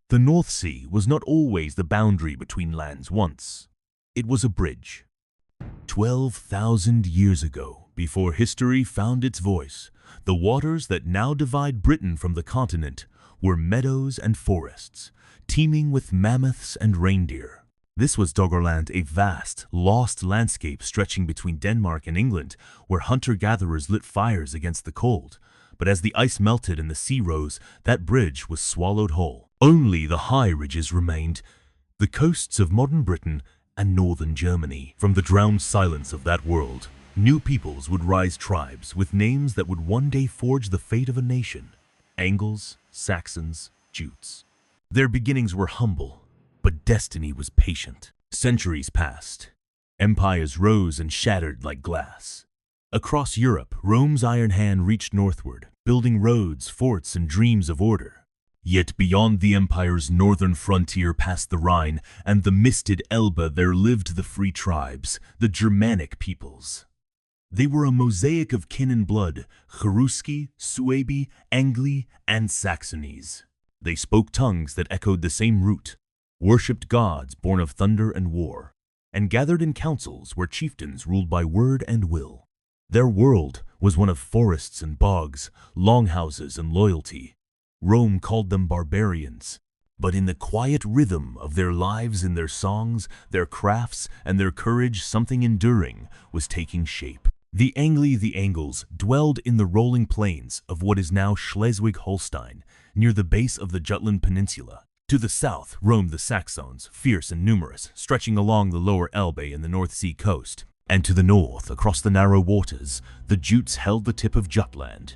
The North Sea was not always the boundary between lands once. It was a bridge. 12,000 years ago, before history found its voice, the waters that now divide Britain from the continent were meadows and forests, teeming with mammoths and reindeer. This was Doggerland, a vast, lost landscape stretching between Denmark and England, where hunter-gatherers lit fires against the cold. But as the ice melted and the sea rose, that bridge was swallowed whole. Only the high ridges remained, the coasts of modern Britain and northern Germany. From the drowned silence of that world, new peoples would rise, tribes with names that would one day forge the fate of a nation. Angles, Saxons, Jutes. Their beginnings were humble, but destiny was patient. Centuries passed. Empires rose and shattered like glass. Across Europe, Rome's iron hand reached northward, building roads, forts, and dreams of order. Yet beyond the empire's northern frontier, past the Rhine and the misted Elbe, there lived the free tribes, the Germanic peoples. They were a mosaic of kin and blood, Cherusci, Suebi, Angli, and Saxonies. They spoke tongues that echoed the same root, worshipped gods born of thunder and war, and gathered in councils where chieftains ruled by word and will. Their world was one of forests and bogs, longhouses and loyalty. Rome called them barbarians, but in the quiet rhythm of their lives, in their songs, their crafts, and their courage, something enduring was taking shape. The Angles, dwelled in the rolling plains of what is now Schleswig-Holstein, near the base of the Jutland Peninsula. To the south roamed the Saxons, fierce and numerous, stretching along the lower Elbe and the North Sea coast. And to the north, across the narrow waters, the Jutes held the tip of Jutland.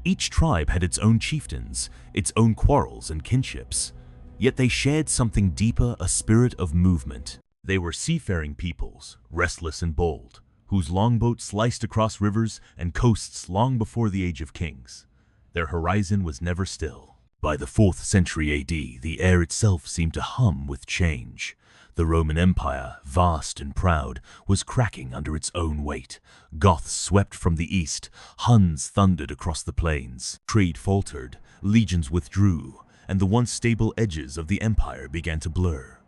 Each tribe had its own chieftains, its own quarrels and kinships. Yet they shared something deeper, a spirit of movement. They were seafaring peoples, restless and bold, whose longboats sliced across rivers and coasts long before the Age of Kings. Their horizon was never still. By the 4th century AD, the air itself seemed to hum with change. The Roman Empire, vast and proud, was cracking under its own weight. Goths swept from the east, Huns thundered across the plains. Trade faltered, legions withdrew, and the once stable edges of the empire began to blur.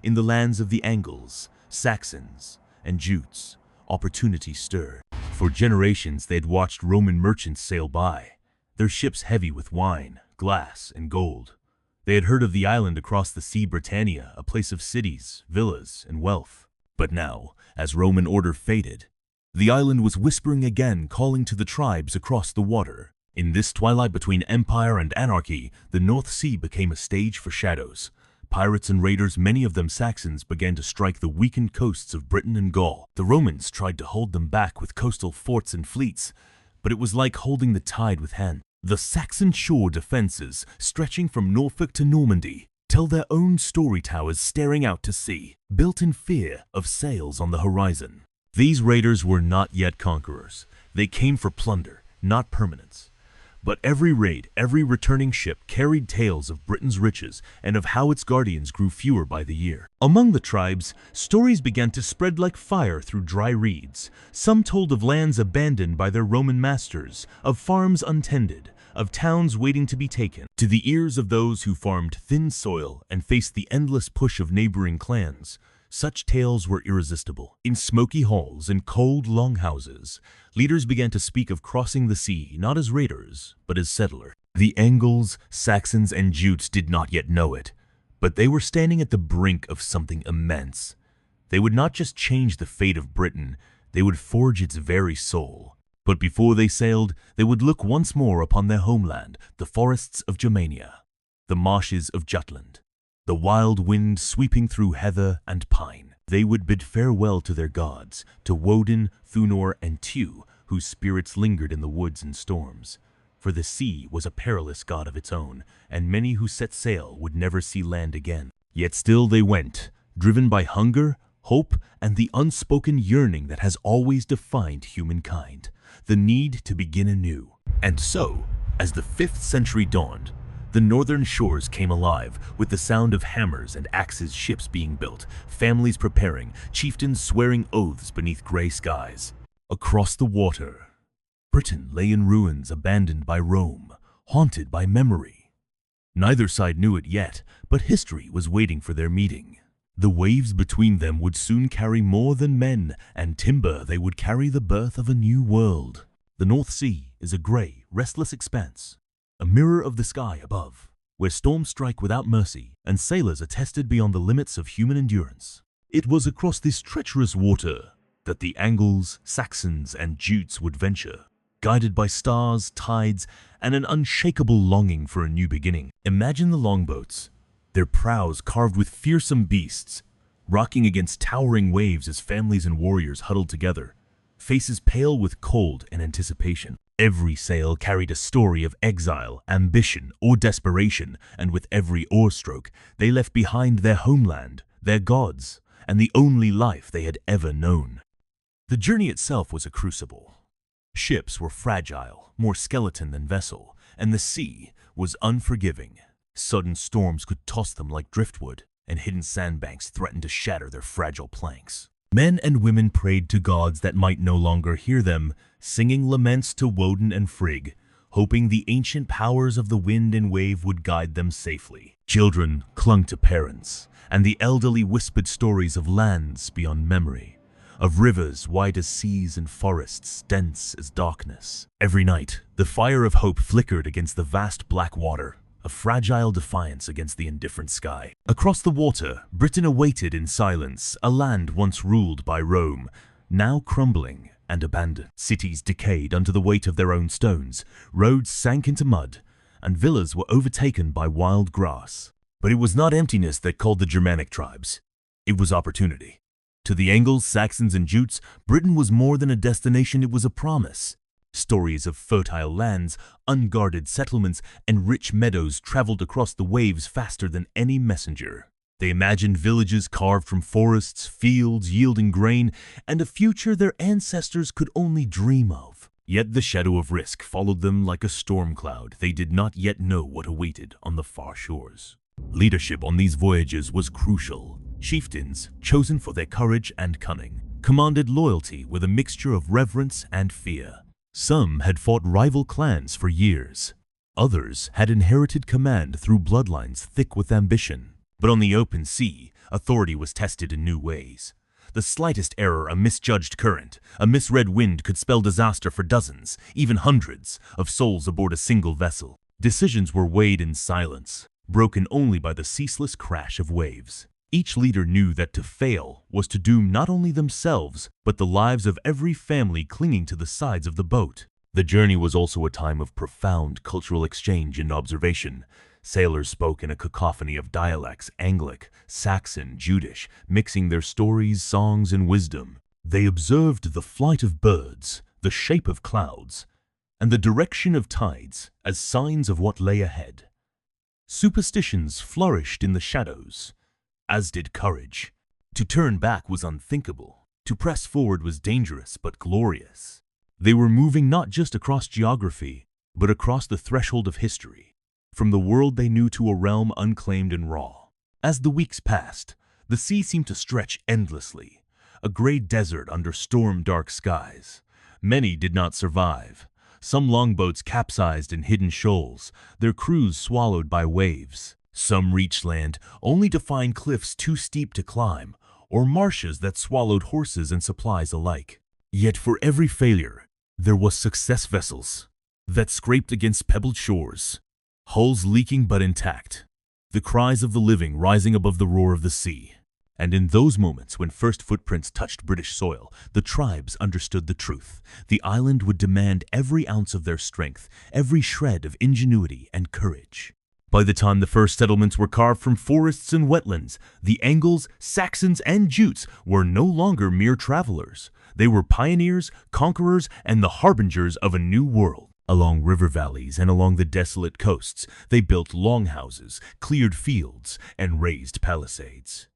In the lands of the Angles, Saxons, and Jutes, opportunity stirred. For generations they had watched Roman merchants sail by, their ships heavy with wine, glass, and gold. They had heard of the island across the sea, Britannia, a place of cities, villas, and wealth. But now, as Roman order faded, the island was whispering again, calling to the tribes across the water. In this twilight between empire and anarchy, the North Sea became a stage for shadows. Pirates and raiders, many of them Saxons, began to strike the weakened coasts of Britain and Gaul. The Romans tried to hold them back with coastal forts and fleets, but it was like holding the tide with hands. The Saxon shore defenses, stretching from Norfolk to Normandy, tell their own story towers staring out to sea, built in fear of sails on the horizon. These raiders were not yet conquerors. They came for plunder, not permanence. But every raid, every returning ship carried tales of Britain's riches and of how its guardians grew fewer by the year. Among the tribes, stories began to spread like fire through dry reeds. Some told of lands abandoned by their Roman masters, of farms untended, of towns waiting to be taken. To the ears of those who farmed thin soil and faced the endless push of neighboring clans, such tales were irresistible. In smoky halls and cold longhouses, leaders began to speak of crossing the sea not as raiders, but as settlers. The Angles, Saxons, and Jutes did not yet know it, but they were standing at the brink of something immense. They would not just change the fate of Britain, they would forge its very soul. But before they sailed, they would look once more upon their homeland, the forests of Germania, the marshes of Jutland, the wild wind sweeping through heather and pine. They would bid farewell to their gods, to Woden, Thunor, and Tew, whose spirits lingered in the woods and storms. For the sea was a perilous god of its own, and many who set sail would never see land again. Yet still they went, driven by hunger, hope, and the unspoken yearning that has always defined humankind, the need to begin anew. And so, as the 5th century dawned, the northern shores came alive with the sound of hammers and axes, ships being built, families preparing, chieftains swearing oaths beneath gray skies. Across the water, Britain lay in ruins, abandoned by Rome, haunted by memory. Neither side knew it yet, but history was waiting for their meeting. The waves between them would soon carry more than men, and timber they would carry the birth of a new world. The North Sea is a grey, restless expanse, a mirror of the sky above, where storms strike without mercy and sailors are tested beyond the limits of human endurance. It was across this treacherous water that the Angles, Saxons, and Jutes would venture, guided by stars, tides, and an unshakable longing for a new beginning. Imagine the longboats, their prows carved with fearsome beasts, rocking against towering waves as families and warriors huddled together, faces pale with cold and anticipation. Every sail carried a story of exile, ambition, or desperation, and with every oarstroke, they left behind their homeland, their gods, and the only life they had ever known. The journey itself was a crucible. Ships were fragile, more skeleton than vessel, and the sea was unforgiving. Sudden storms could toss them like driftwood, and hidden sandbanks threatened to shatter their fragile planks. Men and women prayed to gods that might no longer hear them, singing laments to Woden and Frigg, hoping the ancient powers of the wind and wave would guide them safely. Children clung to parents, and the elderly whispered stories of lands beyond memory, of rivers wide as seas and forests dense as darkness. Every night, the fire of hope flickered against the vast black water, a fragile defiance against the indifferent sky. Across the water, Britain awaited in silence a land once ruled by Rome, now crumbling and abandoned. Cities decayed under the weight of their own stones, roads sank into mud, and villas were overtaken by wild grass. But it was not emptiness that called the Germanic tribes. It was opportunity. To the Angles, Saxons, and Jutes, Britain was more than a destination, it was a promise. Stories of fertile lands, unguarded settlements, and rich meadows traveled across the waves faster than any messenger. They imagined villages carved from forests, fields yielding grain, and a future their ancestors could only dream of. Yet the shadow of risk followed them like a storm cloud. They did not yet know what awaited on the far shores. Leadership on these voyages was crucial. Chieftains, chosen for their courage and cunning, commanded loyalty with a mixture of reverence and fear. Some had fought rival clans for years. Others had inherited command through bloodlines thick with ambition. But on the open sea, authority was tested in new ways. The slightest error, a misjudged current, a misread wind could spell disaster for dozens, even hundreds, of souls aboard a single vessel. Decisions were weighed in silence, broken only by the ceaseless crash of waves. Each leader knew that to fail was to doom not only themselves, but the lives of every family clinging to the sides of the boat. The journey was also a time of profound cultural exchange and observation. Sailors spoke in a cacophony of dialects, Anglic, Saxon, Jutish, mixing their stories, songs, and wisdom. They observed the flight of birds, the shape of clouds, and the direction of tides as signs of what lay ahead. Superstitions flourished in the shadows, as did courage. To turn back was unthinkable. To press forward was dangerous but glorious. They were moving not just across geography, but across the threshold of history, from the world they knew to a realm unclaimed and raw. As the weeks passed, the sea seemed to stretch endlessly, a gray desert under storm-dark skies. Many did not survive. Some longboats capsized in hidden shoals, their crews swallowed by waves. Some reached land only to find cliffs too steep to climb, or marshes that swallowed horses and supplies alike. Yet for every failure, there was success vessels that scraped against pebbled shores, hulls leaking but intact, the cries of the living rising above the roar of the sea. And in those moments when first footprints touched British soil, the tribes understood the truth. The island would demand every ounce of their strength, every shred of ingenuity and courage. By the time the first settlements were carved from forests and wetlands, the Angles, Saxons, and Jutes were no longer mere travelers. They were pioneers, conquerors, and the harbingers of a new world. Along river valleys and along the desolate coasts, they built longhouses, cleared fields, and raised palisades.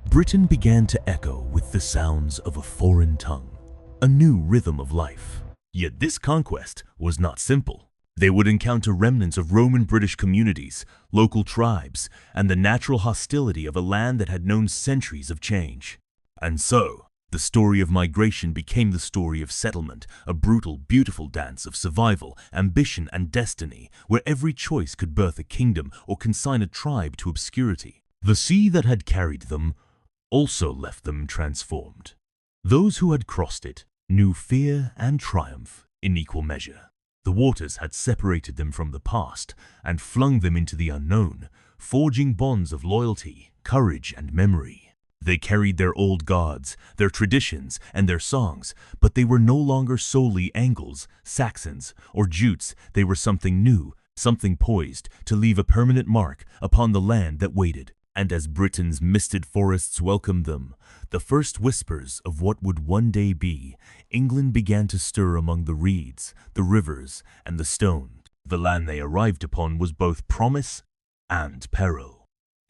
Britain began to echo with the sounds of a foreign tongue, a new rhythm of life. Yet this conquest was not simple. They would encounter remnants of Roman British communities, local tribes, and the natural hostility of a land that had known centuries of change. And so, The story of migration became the story of settlement, a brutal, beautiful dance of survival, ambition, and destiny, where every choice could birth a kingdom or consign a tribe to obscurity. The sea that had carried them also left them transformed. Those who had crossed it knew fear and triumph in equal measure. The waters had separated them from the past and flung them into the unknown, forging bonds of loyalty, courage, and memory. They carried their old gods, their traditions, and their songs, but they were no longer solely Angles, Saxons, or Jutes. They were something new, something poised to leave a permanent mark upon the land that waited. And as Britain's misted forests welcomed them, the first whispers of what would one day be, England began to stir among the reeds, the rivers, and the stones. The land they arrived upon was both promise and peril.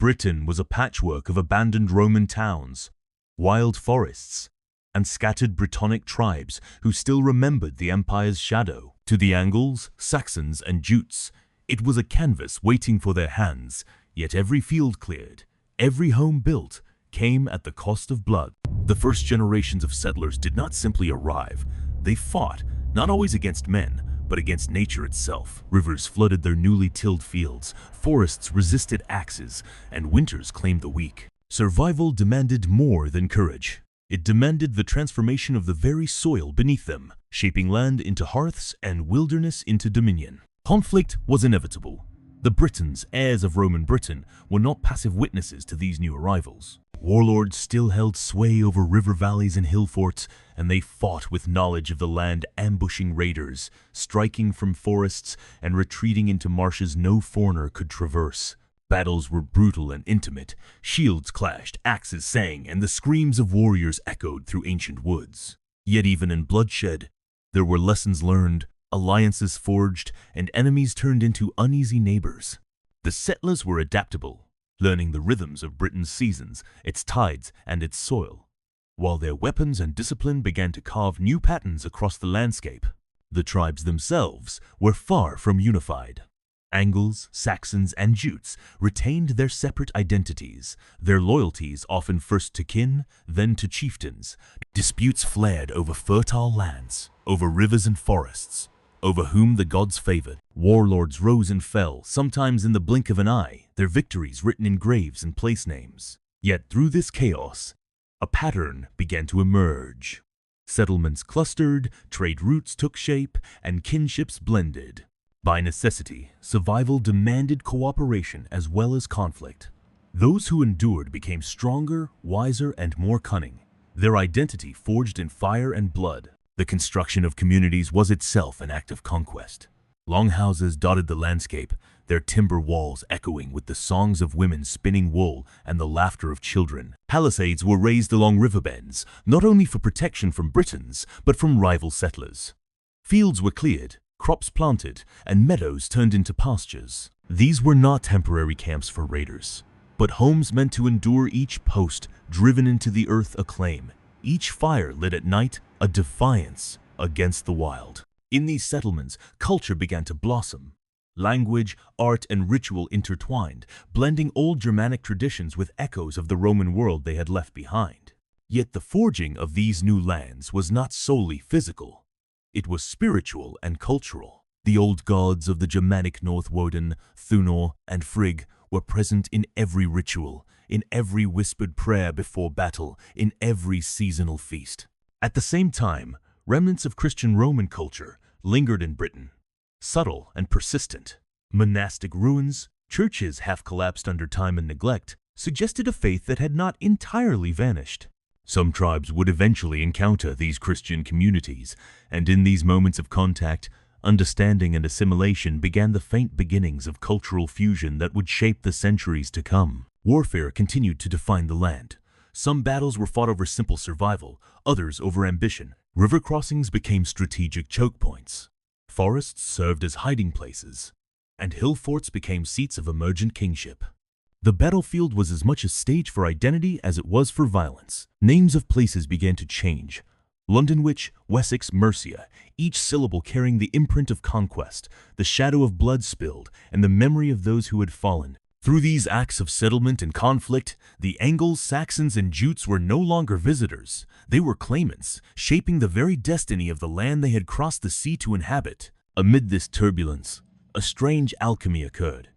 Britain was a patchwork of abandoned Roman towns, wild forests, and scattered Brittonic tribes who still remembered the empire's shadow. To the Angles, Saxons, and Jutes, it was a canvas waiting for their hands, yet every field cleared, every home built, came at the cost of blood. The first generations of settlers did not simply arrive. They fought, not always against men, but against nature itself. Rivers flooded their newly tilled fields, forests resisted axes, and winters claimed the weak. Survival demanded more than courage. It demanded the transformation of the very soil beneath them, shaping land into hearths and wilderness into dominion. Conflict was inevitable. The Britons, heirs of Roman Britain, were not passive witnesses to these new arrivals. Warlords still held sway over river valleys and hill forts, and they fought with knowledge of the land, ambushing raiders, striking from forests, and retreating into marshes no foreigner could traverse. Battles were brutal and intimate. Shields clashed, axes sang, and the screams of warriors echoed through ancient woods. Yet even in bloodshed, there were lessons learned, alliances forged, and enemies turned into uneasy neighbors. The settlers were adaptable, learning the rhythms of Britain's seasons, its tides, and its soil, while their weapons and discipline began to carve new patterns across the landscape. The tribes themselves were far from unified. Angles, Saxons, and Jutes retained their separate identities, their loyalties often first to kin, then to chieftains. Disputes flared over fertile lands, over rivers and forests, over whom the gods favored. Warlords rose and fell, sometimes in the blink of an eye, their victories written in graves and place names. Yet through this chaos, a pattern began to emerge. Settlements clustered, trade routes took shape, and kinships blended. By necessity, survival demanded cooperation as well as conflict. Those who endured became stronger, wiser, and more cunning, their identity forged in fire and blood. The construction of communities was itself an act of conquest. Longhouses dotted the landscape, their timber walls echoing with the songs of women spinning wool and the laughter of children. Palisades were raised along riverbeds, not only for protection from Britons, but from rival settlers. Fields were cleared, crops planted, and meadows turned into pastures. These were not temporary camps for raiders, but homes meant to endure, each post driven into the earth a claim, each fire lit at night a defiance against the wild. In these settlements, culture began to blossom. Language, art, and ritual intertwined, blending old Germanic traditions with echoes of the Roman world they had left behind. Yet the forging of these new lands was not solely physical. It was spiritual and cultural. The old gods of the Germanic North, Woden, Thunor, and Frigg, were present in every ritual, in every whispered prayer before battle, in every seasonal feast. At the same time, remnants of Christian Roman culture lingered in Britain, subtle and persistent. Monastic ruins, churches half collapsed under time and neglect, suggested a faith that had not entirely vanished. Some tribes would eventually encounter these Christian communities, and in these moments of contact, understanding and assimilation began the faint beginnings of cultural fusion that would shape the centuries to come. Warfare continued to define the land. Some battles were fought over simple survival, others over ambition. River crossings became strategic choke points. Forests served as hiding places, and hill forts became seats of emergent kingship. The battlefield was as much a stage for identity as it was for violence. Names of places began to change. Londonwich, Wessex, Mercia, each syllable carrying the imprint of conquest, the shadow of blood spilled, and the memory of those who had fallen. Through these acts of settlement and conflict, the Anglo-Saxons and Jutes were no longer visitors. They were claimants, shaping the very destiny of the land they had crossed the sea to inhabit. Amid this turbulence, a strange alchemy occurred.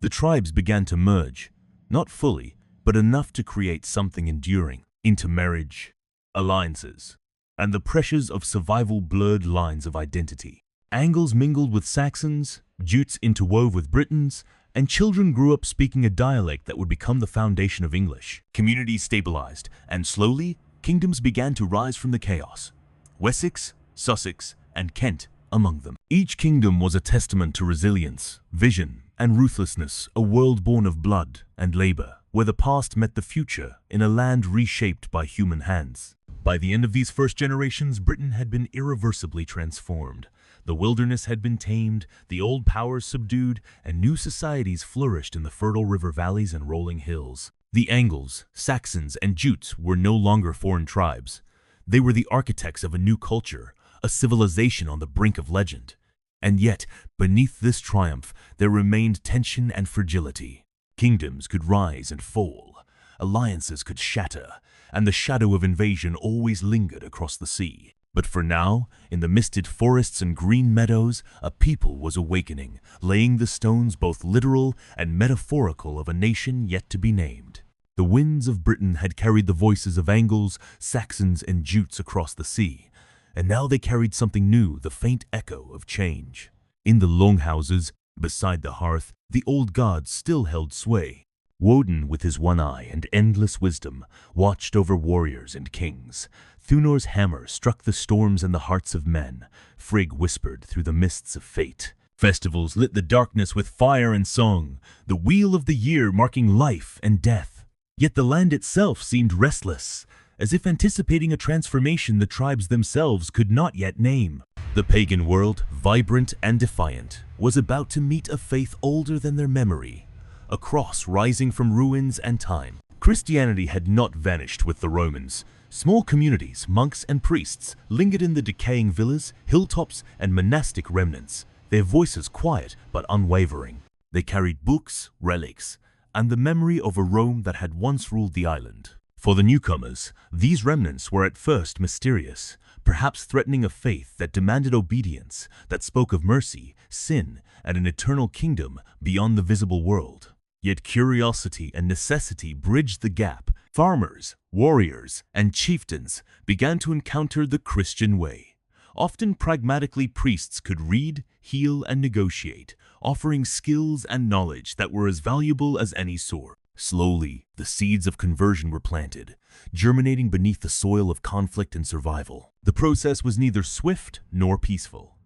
The tribes began to merge, not fully, but enough to create something enduring. Intermarriage, alliances, and the pressures of survival blurred lines of identity. Angles mingled with Saxons, Jutes interwove with Britons, and children grew up speaking a dialect that would become the foundation of English. Communities stabilized, and slowly, kingdoms began to rise from the chaos. Wessex, Sussex, and Kent among them. Each kingdom was a testament to resilience, vision, and ruthlessness, a world born of blood and labor, where the past met the future in a land reshaped by human hands. By the end of these first generations, Britain had been irreversibly transformed. The wilderness had been tamed, the old powers subdued, and new societies flourished in the fertile river valleys and rolling hills. The Angles, Saxons, and Jutes were no longer foreign tribes. They were the architects of a new culture, a civilization on the brink of legend. And yet, beneath this triumph, there remained tension and fragility. Kingdoms could rise and fall, alliances could shatter, and the shadow of invasion always lingered across the sea. But for now, in the misted forests and green meadows, a people was awakening, laying the stones both literal and metaphorical of a nation yet to be named. The winds of Britain had carried the voices of Angles, Saxons, and Jutes across the sea, and now they carried something new, the faint echo of change. In the longhouses, beside the hearth, the old gods still held sway. Woden, with his one eye and endless wisdom, watched over warriors and kings. Thunor's hammer struck the storms and the hearts of men. Frigg whispered through the mists of fate. Festivals lit the darkness with fire and song, the wheel of the year marking life and death. Yet the land itself seemed restless, as if anticipating a transformation the tribes themselves could not yet name. The pagan world, vibrant and defiant, was about to meet a faith older than their memory, a cross rising from ruins and time. Christianity had not vanished with the Romans. Small communities, monks and priests, lingered in the decaying villas, hilltops, and monastic remnants, their voices quiet but unwavering. They carried books, relics, and the memory of a Rome that had once ruled the island. For the newcomers, these remnants were at first mysterious, perhaps threatening a faith that demanded obedience, that spoke of mercy, sin, and an eternal kingdom beyond the visible world. Yet curiosity and necessity bridged the gap. Farmers, warriors, and chieftains began to encounter the Christian way. Often pragmatically, priests could read, heal, and negotiate, offering skills and knowledge that were as valuable as any sword. Slowly, the seeds of conversion were planted, germinating beneath the soil of conflict and survival. The process was neither swift nor peaceful.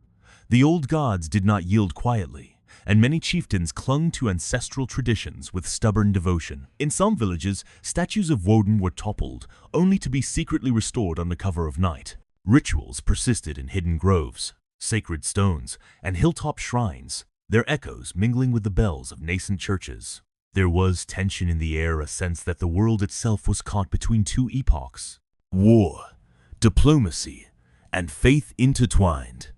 The old gods did not yield quietly, and many chieftains clung to ancestral traditions with stubborn devotion. In some villages, statues of Woden were toppled, only to be secretly restored under cover of night. Rituals persisted in hidden groves, sacred stones, and hilltop shrines, their echoes mingling with the bells of nascent churches. There was tension in the air, a sense that the world itself was caught between two epochs. War, diplomacy, and faith intertwined.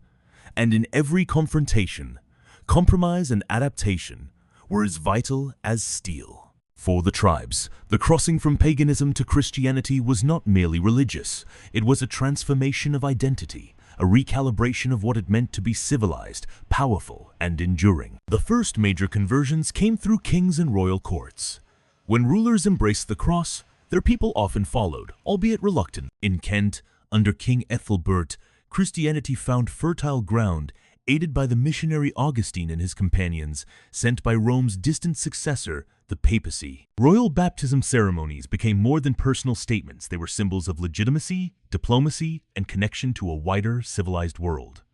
And in every confrontation, compromise and adaptation were as vital as steel. For the tribes, the crossing from paganism to Christianity was not merely religious. It was a transformation of identity, a recalibration of what it meant to be civilized, powerful, and enduring. The first major conversions came through kings and royal courts. When rulers embraced the cross, their people often followed, albeit reluctant. In Kent, under King Ethelbert, Christianity found fertile ground, aided by the missionary Augustine and his companions, sent by Rome's distant successor, the papacy. Royal baptism ceremonies became more than personal statements. They were symbols of legitimacy, diplomacy, and connection to a wider, civilized world.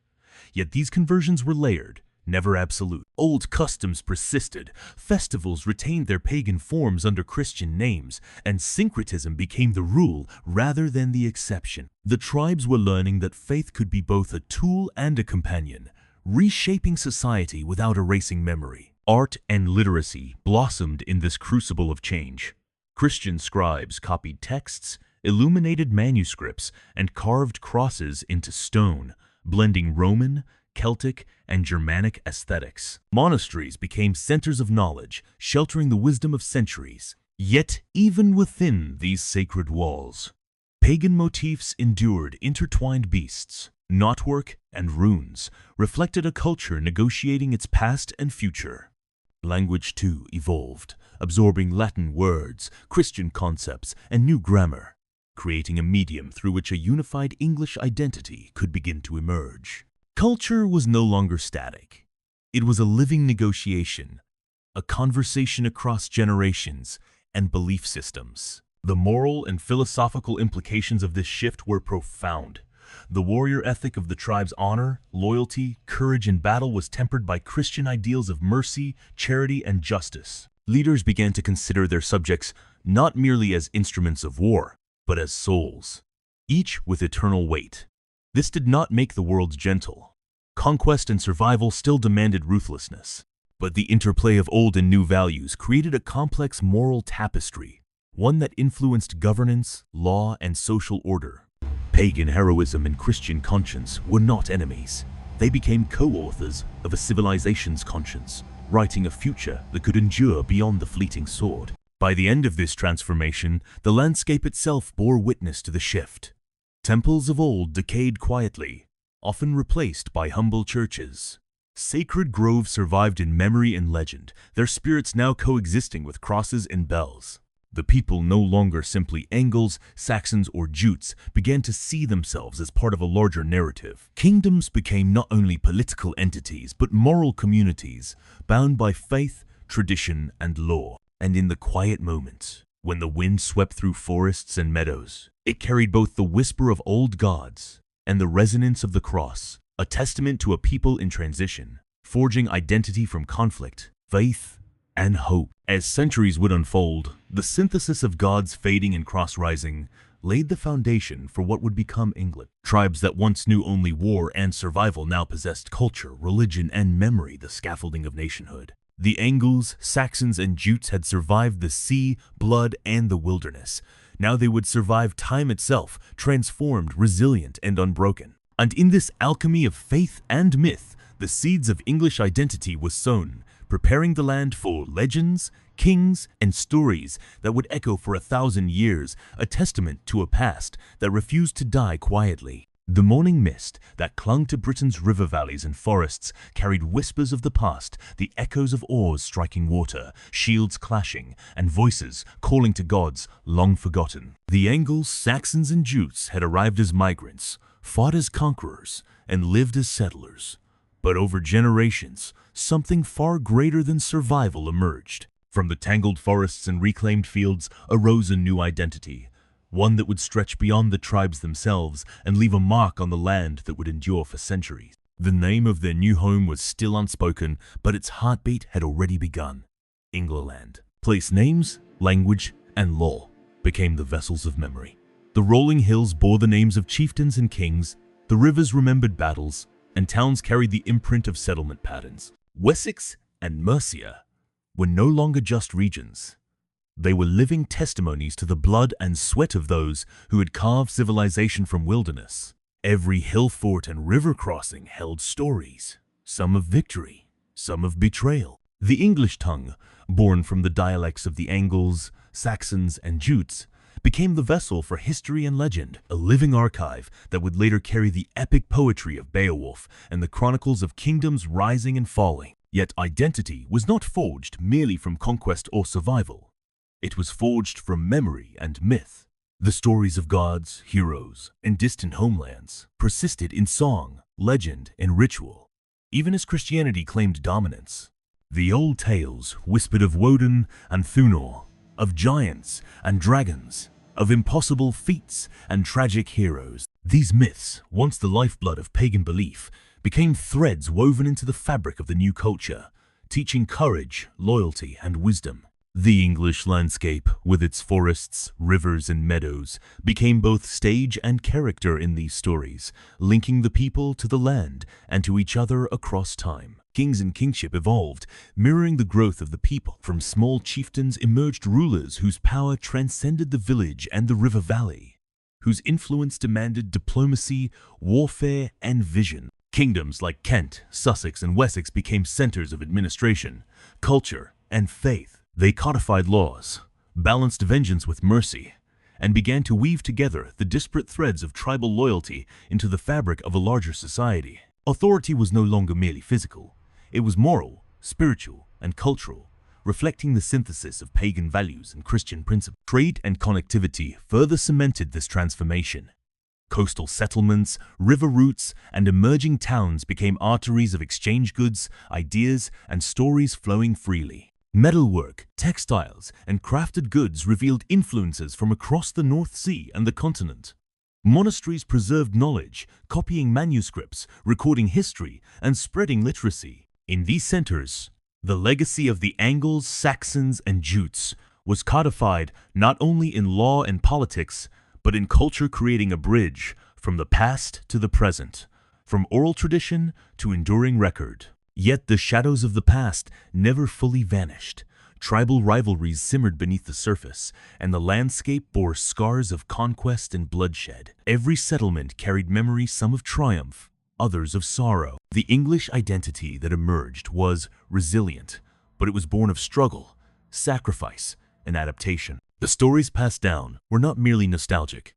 Yet these conversions were layered, never absolute. Old customs persisted, festivals retained their pagan forms under Christian names, and syncretism became the rule rather than the exception. The tribes were learning that faith could be both a tool and a companion, reshaping society without erasing memory. Art and literacy blossomed in this crucible of change. Christian scribes copied texts, illuminated manuscripts, and carved crosses into stone, blending Roman, Celtic and Germanic aesthetics. Monasteries became centers of knowledge, sheltering the wisdom of centuries. Yet, even within these sacred walls, pagan motifs endured. Intertwined beasts, knotwork, and runes reflected a culture negotiating its past and future. Language, too, evolved, absorbing Latin words, Christian concepts, and new grammar, creating a medium through which a unified English identity could begin to emerge. Culture was no longer static. It was a living negotiation, a conversation across generations and belief systems. The moral and philosophical implications of this shift were profound. The warrior ethic of the tribe's honor, loyalty, courage in battle was tempered by Christian ideals of mercy, charity, and justice. Leaders began to consider their subjects not merely as instruments of war, but as souls, each with eternal weight. This did not make the world gentle. Conquest and survival still demanded ruthlessness. But the interplay of old and new values created a complex moral tapestry, one that influenced governance, law, and social order. Pagan heroism and Christian conscience were not enemies. They became co-authors of a civilization's conscience, writing a future that could endure beyond the fleeting sword. By the end of this transformation, the landscape itself bore witness to the shift. Temples of old decayed quietly, often replaced by humble churches. Sacred groves survived in memory and legend, their spirits now coexisting with crosses and bells. The people, no longer simply Angles, Saxons, or Jutes, began to see themselves as part of a larger narrative. Kingdoms became not only political entities, but moral communities, bound by faith, tradition, and law. And in the quiet moments, when the wind swept through forests and meadows, it carried both the whisper of old gods and the resonance of the cross, a testament to a people in transition, forging identity from conflict, faith, and hope. As centuries would unfold, the synthesis of gods fading and cross-rising laid the foundation for what would become England. Tribes that once knew only war and survival now possessed culture, religion, and memory, the scaffolding of nationhood. The Angles, Saxons, and Jutes had survived the sea, blood, and the wilderness. Now they would survive time itself, transformed, resilient, and unbroken. And in this alchemy of faith and myth, the seeds of English identity was sown, preparing the land for legends, kings, and stories that would echo for 1,000 years, a testament to a past that refused to die quietly. The morning mist that clung to Britain's river valleys and forests carried whispers of the past, the echoes of oars striking water, shields clashing, and voices calling to gods long forgotten. The Angles, Saxons, and Jutes had arrived as migrants, fought as conquerors, and lived as settlers. But over generations, something far greater than survival emerged. From the tangled forests and reclaimed fields arose a new identity, one that would stretch beyond the tribes themselves and leave a mark on the land that would endure for centuries. The name of their new home was still unspoken, but its heartbeat had already begun. England. Place names, language, and law became the vessels of memory. The rolling hills bore the names of chieftains and kings, the rivers remembered battles, and towns carried the imprint of settlement patterns. Wessex and Mercia were no longer just regions. They were living testimonies to the blood and sweat of those who had carved civilization from wilderness. Every hill fort and river crossing held stories, some of victory, some of betrayal. The English tongue, born from the dialects of the Angles, Saxons, and Jutes, became the vessel for history and legend, a living archive that would later carry the epic poetry of Beowulf and the chronicles of kingdoms rising and falling. Yet identity was not forged merely from conquest or survival. It was forged from memory and myth. The stories of gods, heroes, and distant homelands persisted in song, legend, and ritual, even as Christianity claimed dominance. The old tales whispered of Woden and Thunor, of giants and dragons, of impossible feats and tragic heroes. These myths, once the lifeblood of pagan belief, became threads woven into the fabric of the new culture, teaching courage, loyalty, and wisdom. The English landscape, with its forests, rivers, and meadows, became both stage and character in these stories, linking the people to the land and to each other across time. Kings and kingship evolved, mirroring the growth of the people. From small chieftains emerged rulers whose power transcended the village and the river valley, whose influence demanded diplomacy, warfare, and vision. Kingdoms like Kent, Sussex, and Wessex became centers of administration, culture, and faith. They codified laws, balanced vengeance with mercy, and began to weave together the disparate threads of tribal loyalty into the fabric of a larger society. Authority was no longer merely physical. It was moral, spiritual, and cultural, reflecting the synthesis of pagan values and Christian principles. Trade and connectivity further cemented this transformation. Coastal settlements, river routes, and emerging towns became arteries of exchange goods, ideas, and stories flowing freely. Metalwork, textiles, and crafted goods revealed influences from across the North Sea and the continent. Monasteries preserved knowledge, copying manuscripts, recording history, and spreading literacy. In these centers, the legacy of the Angles, Saxons, and Jutes was codified not only in law and politics, but in culture, creating a bridge from the past to the present, from oral tradition to enduring record. Yet the shadows of the past never fully vanished. Tribal rivalries simmered beneath the surface, and the landscape bore scars of conquest and bloodshed. Every settlement carried memories, some of triumph, others of sorrow. The English identity that emerged was resilient, but it was born of struggle, sacrifice, and adaptation. The stories passed down were not merely nostalgic.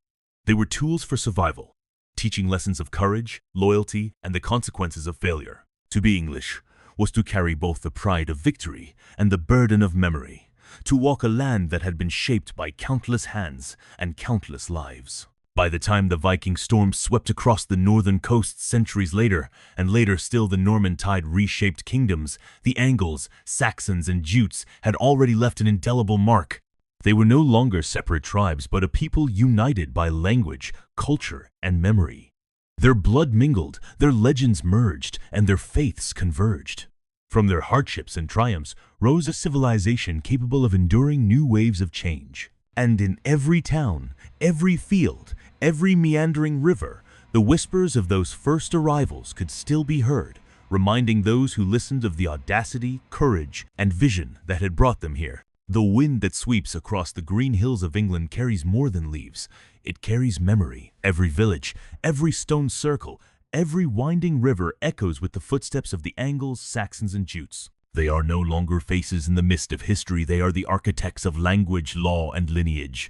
They were tools for survival, teaching lessons of courage, loyalty, and the consequences of failure. To be English was to carry both the pride of victory and the burden of memory, to walk a land that had been shaped by countless hands and countless lives. By the time the Viking storm swept across the northern coast centuries later, and later still the Norman tide reshaped kingdoms, the Angles, Saxons, and Jutes had already left an indelible mark. They were no longer separate tribes, but a people united by language, culture, and memory. Their blood mingled, their legends merged, and their faiths converged. From their hardships and triumphs rose a civilization capable of enduring new waves of change. And in every town, every field, every meandering river, the whispers of those first arrivals could still be heard, reminding those who listened of the audacity, courage, and vision that had brought them here. The wind that sweeps across the green hills of England carries more than leaves. It carries memory. Every village, every stone circle, every winding river echoes with the footsteps of the Angles, Saxons, and Jutes. They are no longer faces in the mist of history. They are the architects of language, law, and lineage.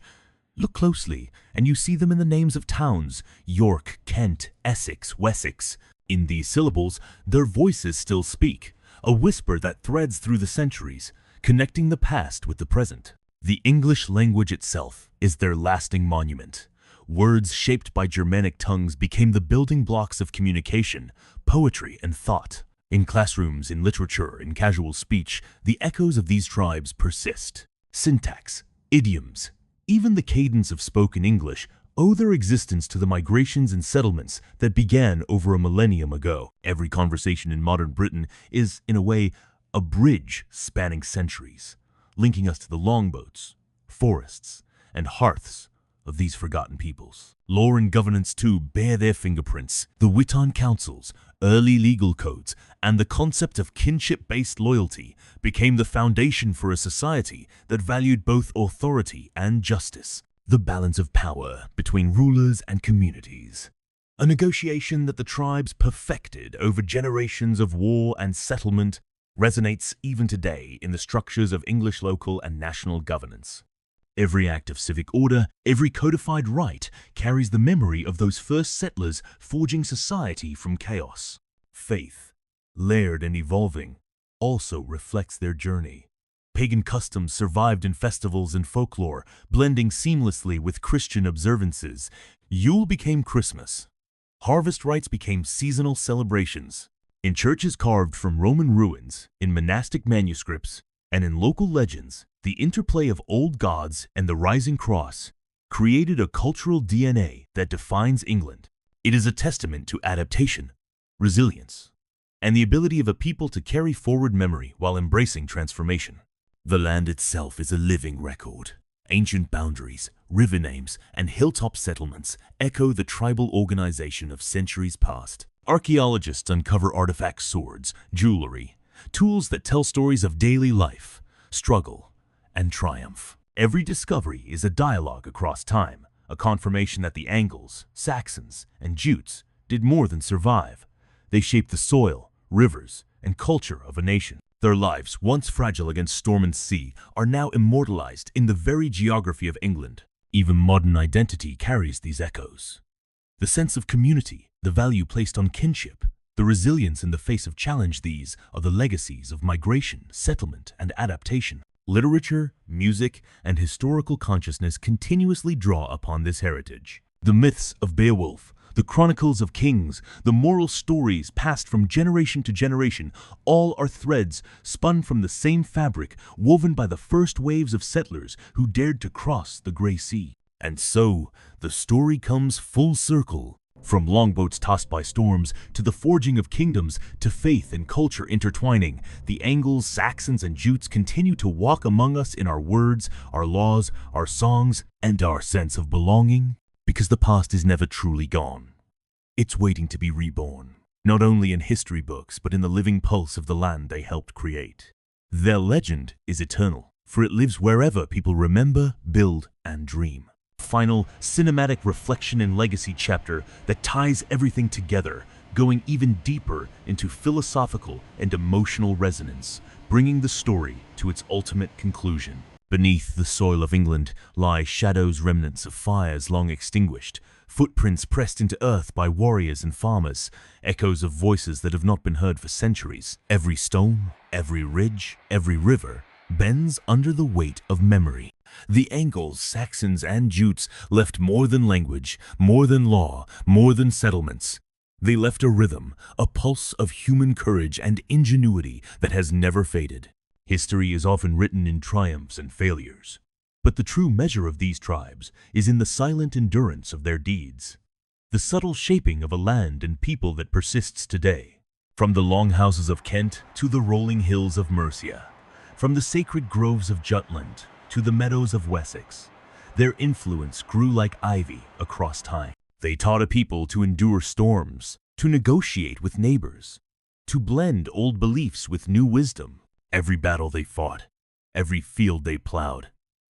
Look closely, and you see them in the names of towns: York, Kent, Essex, Wessex. In these syllables, their voices still speak, a whisper that threads through the centuries, connecting the past with the present. The English language itself is their lasting monument. Words shaped by Germanic tongues became the building blocks of communication, poetry, and thought. In classrooms, in literature, in casual speech, the echoes of these tribes persist. Syntax, idioms, even the cadence of spoken English owe their existence to the migrations and settlements that began over a millennium ago. Every conversation in modern Britain is, in a way, a bridge spanning centuries, linking us to the longboats, forests, and hearths of these forgotten peoples. Law and governance too bear their fingerprints. The Witan councils, early legal codes, and the concept of kinship-based loyalty became the foundation for a society that valued both authority and justice. The balance of power between rulers and communities, a negotiation that the tribes perfected over generations of war and settlement, resonates even today in the structures of English local and national governance. Every act of civic order, every codified right, carries the memory of those first settlers forging society from chaos. Faith, layered and evolving, also reflects their journey. Pagan customs survived in festivals and folklore, blending seamlessly with Christian observances. Yule became Christmas. Harvest rites became seasonal celebrations. In churches carved from Roman ruins, in monastic manuscripts, and in local legends, the interplay of old gods and the rising cross created a cultural DNA that defines England. It is a testament to adaptation, resilience, and the ability of a people to carry forward memory while embracing transformation. The land itself is a living record. Ancient boundaries, river names, and hilltop settlements echo the tribal organization of centuries past. Archaeologists uncover artifacts, swords, jewelry, tools that tell stories of daily life, struggle, and triumph. Every discovery is a dialogue across time, a confirmation that the Angles, Saxons, and Jutes did more than survive. They shaped the soil, rivers, and culture of a nation. Their lives, once fragile against storm and sea, are now immortalized in the very geography of England. Even modern identity carries these echoes. The sense of community, the value placed on kinship, the resilience in the face of challenge, these are the legacies of migration, settlement, and adaptation. Literature, music, and historical consciousness continuously draw upon this heritage. The myths of Beowulf, the chronicles of kings, the moral stories passed from generation to generation, all are threads spun from the same fabric, woven by the first waves of settlers who dared to cross the Grey Sea. And so, the story comes full circle. From longboats tossed by storms, to the forging of kingdoms, to faith and culture intertwining, the Angles, Saxons, and Jutes continue to walk among us in our words, our laws, our songs, and our sense of belonging. Because the past is never truly gone. It's waiting to be reborn, not only in history books, but in the living pulse of the land they helped create. Their legend is eternal, for it lives wherever people remember, build, and dream. Final, cinematic reflection and legacy chapter that ties everything together, going even deeper into philosophical and emotional resonance, bringing the story to its ultimate conclusion. Beneath the soil of England lie shadows, remnants of fires long extinguished, footprints pressed into earth by warriors and farmers, echoes of voices that have not been heard for centuries. Every stone, every ridge, every river bends under the weight of memory. The Angles, Saxons, and Jutes left more than language, more than law, more than settlements. They left a rhythm, a pulse of human courage and ingenuity that has never faded. History is often written in triumphs and failures, but the true measure of these tribes is in the silent endurance of their deeds, the subtle shaping of a land and people that persists today. From the longhouses of Kent to the rolling hills of Mercia, from the sacred groves of Jutland to the meadows of Wessex, their influence grew like ivy across time. They taught a people to endure storms, to negotiate with neighbors, to blend old beliefs with new wisdom. Every battle they fought, every field they plowed,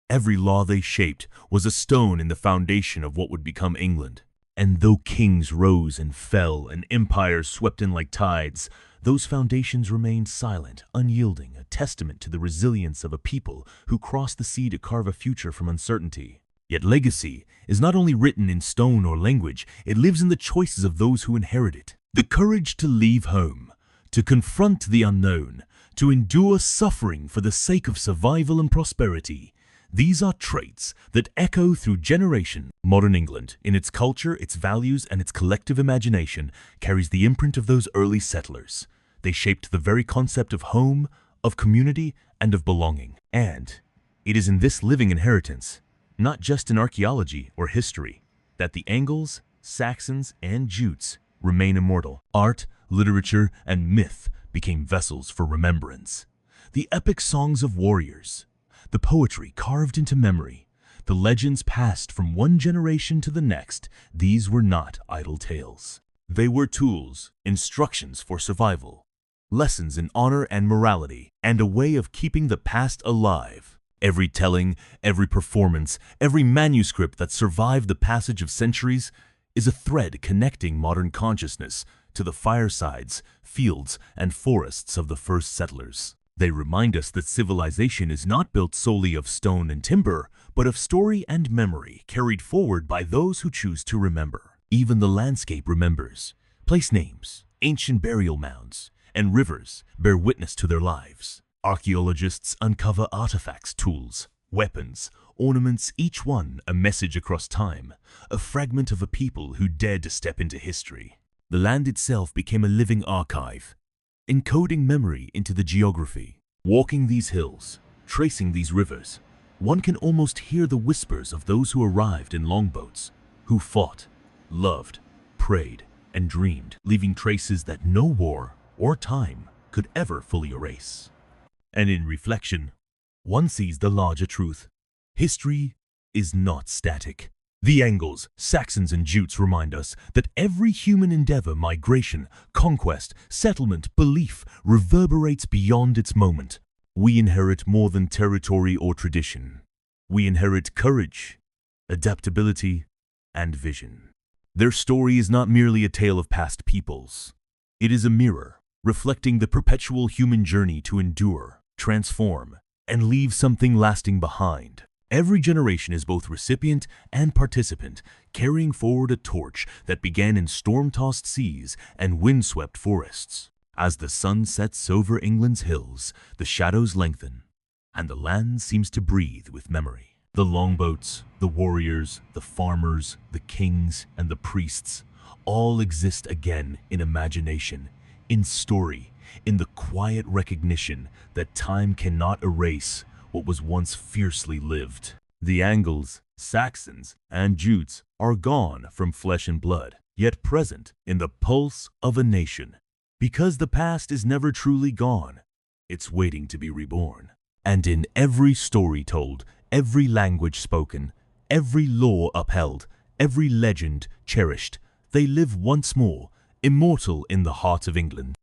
every law they shaped was a stone in the foundation of what would become England. And though kings rose and fell and empires swept in like tides, those foundations remained silent, unyielding, a testament to the resilience of a people who crossed the sea to carve a future from uncertainty. Yet legacy is not only written in stone or language, it lives in the choices of those who inherit it. The courage to leave home, to confront the unknown, to endure suffering for the sake of survival and prosperity. These are traits that echo through generation. Modern England, in its culture, its values, and its collective imagination, carries the imprint of those early settlers. They shaped the very concept of home, of community, and of belonging. And it is in this living inheritance, not just in archaeology or history, that the Angles, Saxons, and Jutes remain immortal. Art, literature, and myth became vessels for remembrance. The epic songs of warriors, the poetry carved into memory, the legends passed from one generation to the next, these were not idle tales. They were tools, instructions for survival, lessons in honor and morality, and a way of keeping the past alive. Every telling, every performance, every manuscript that survived the passage of centuries is a thread connecting modern consciousness to the firesides, fields, and forests of the first settlers. They remind us that civilization is not built solely of stone and timber, but of story and memory carried forward by those who choose to remember. Even the landscape remembers. Place names, ancient burial mounds, and rivers bear witness to their lives. Archaeologists uncover artifacts, tools, weapons, ornaments, each one a message across time, a fragment of a people who dared to step into history. The land itself became a living archive, encoding memory into the geography. Walking these hills, tracing these rivers, one can almost hear the whispers of those who arrived in longboats, who fought, loved, prayed, and dreamed, leaving traces that no war or time could ever fully erase. And in reflection, one sees the larger truth. History is not static. The Angles, Saxons, and Jutes remind us that every human endeavor, migration, conquest, settlement, belief, reverberates beyond its moment. We inherit more than territory or tradition. We inherit courage, adaptability, and vision. Their story is not merely a tale of past peoples. It is a mirror, reflecting the perpetual human journey to endure, transform, and leave something lasting behind. Every generation is both recipient and participant, carrying forward a torch that began in storm-tossed seas and windswept forests. As the sun sets over England's hills, the shadows lengthen, and the land seems to breathe with memory. The longboats, the warriors, the farmers, the kings, and the priests all exist again in imagination, in story, in the quiet recognition that time cannot erase what was once fiercely lived. The Angles, Saxons, and Jutes are gone from flesh and blood, yet present in the pulse of a nation. Because the past is never truly gone, it's waiting to be reborn. And in every story told, every language spoken, every law upheld, every legend cherished, they live once more, immortal in the heart of England.